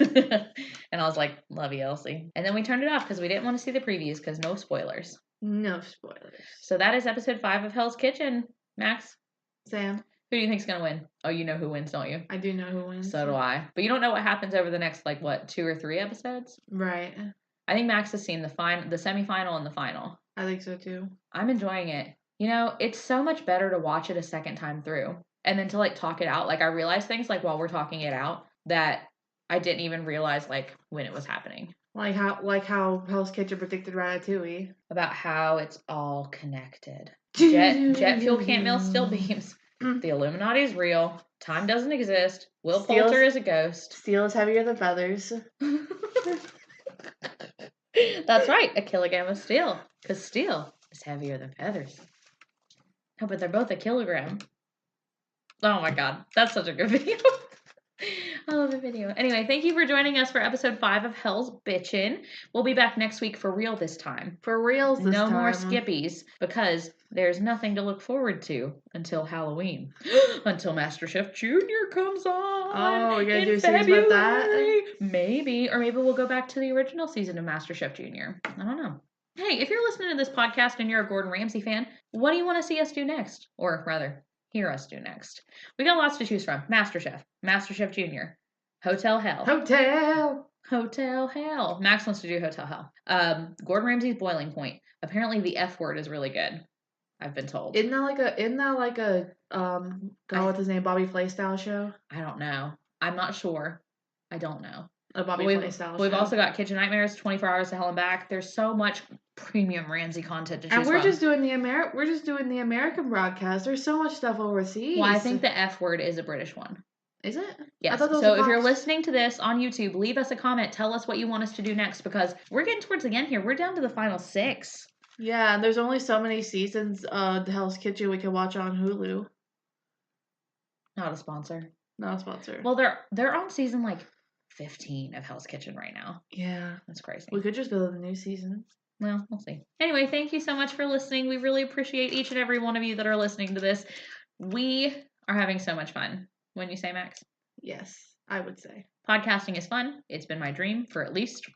And I was like, love you, Elsie. And then we turned it off because we didn't want to see the previews because no spoilers. No spoilers. So that is episode 5 of Hell's Kitchen. Max? Sam? Who do you think's going to win? Oh, you know who wins, don't you? I do know who wins. So do I. But you don't know what happens over the next, 2 or 3 episodes? Right. I think Max has seen the semifinal and the final. I think so too. I'm enjoying it. It's so much better to watch it a second time through and then to talk it out. I realize things while we're talking it out that I didn't even realize when it was happening. Like how Hell's Kitchen predicted Ratatouille. About how it's all connected. Jet fuel can't melt steel beams. The Illuminati's real. Time doesn't exist. Will Poulter is a ghost. Steel is heavier than feathers. That's right. A kilogram of steel. Because steel is heavier than feathers. Oh, but they're both a kilogram. Oh my god. That's such a good video. I love the video. Anyway, thank you for joining us for episode 5 of Hell's Bitchin'. We'll be back next week for real this time. For reals this time. No more skippies, because there's nothing to look forward to until Halloween. Until MasterChef Junior comes on. Oh, we're going to do a February. series about that? Maybe. Or maybe we'll go back to the original season of MasterChef Junior. I don't know. Hey, if you're listening to this podcast and you're a Gordon Ramsay fan, what do you want to see us do next? Or rather, hear us do next. We got lots to choose from. MasterChef, MasterChef Junior, Hotel Hell. Hotel Hell. Max wants to do Hotel Hell. Gordon Ramsay's Boiling Point. Apparently the F word is really good. I've been told. Isn't that like a what's his name, Bobby Flay style show? I don't know. I'm not sure. I don't know. A Bobby Flay style show. We've also got Kitchen Nightmares, 24 Hours to Hell and Back. There's so much premium Ramsay content to choose from. And we're from. just doing the American broadcast. There's so much stuff overseas. Well, I think the F word is a British one. Is it? Yes. So if you're listening to this on YouTube, leave us a comment. Tell us what you want us to do next, because we're getting towards the end here. We're down to the final 6. Yeah, and there's only so many seasons of the Hell's Kitchen we can watch on Hulu. Not a sponsor. Not a sponsor. Well, they're on season 15 of Hell's Kitchen right now. Yeah. That's crazy. We could just go to the new season. Well, we'll see. Anyway, thank you so much for listening. We really appreciate each and every one of you that are listening to this. We are having so much fun. Wouldn't you say, Max? Yes, I would say. Podcasting is fun. It's been my dream for at least,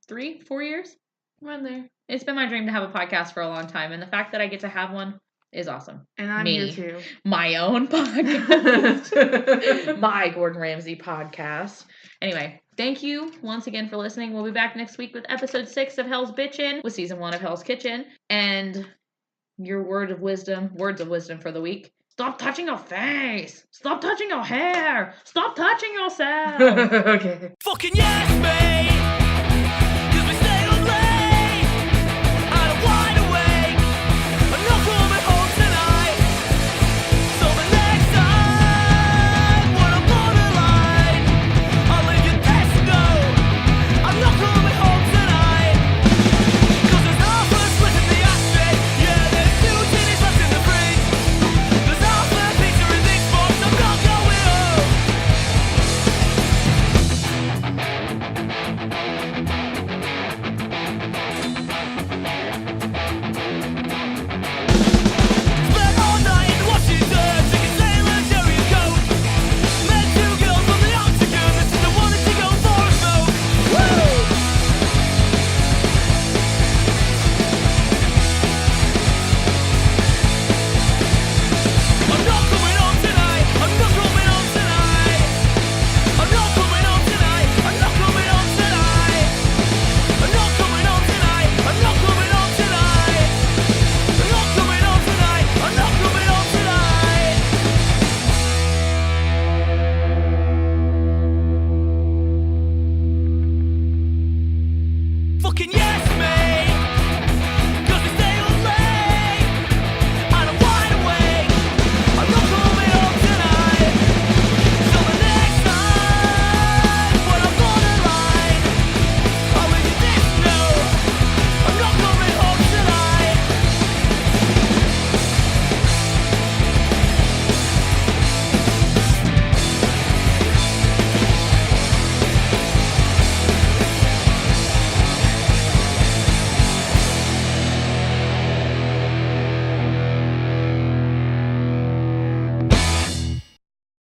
3, 4 years? Around there. It's been my dream to have a podcast for a long time, and the fact that I get to have one is awesome. And I'm here too. My own podcast. My Gordon Ramsay podcast. Anyway, thank you once again for listening. We'll be back next week with episode 6 of Hell's Bitchin', with season 1 of Hell's Kitchen. And your words of wisdom for the week. Stop touching your face. Stop touching your hair. Stop touching yourself. Okay. Fucking yes, mate. 'Cause we stay up late. And I'm wide awake. I'm not coming home tonight. So the next time when I'm borderline, I'll leave your desk note. I'm not coming home tonight. 'Cause there's half a split in the ashtray. Yeah, there's 2 tinnies left in the fridge. There's half a pizza in this box. I'm not going home. Spent all night in Washington, drinking Sailor Jerry and Coke. Met 2 girls from the Octagon that said they wanted to go for a smoke. Woo! I'm not coming home tonight. I'm not coming home tonight. I'm not coming home tonight. I'm not coming home tonight. I'm not coming home tonight. I'm not coming home tonight. I'm not coming home tonight. I'm not coming home tonight. Fucking yes!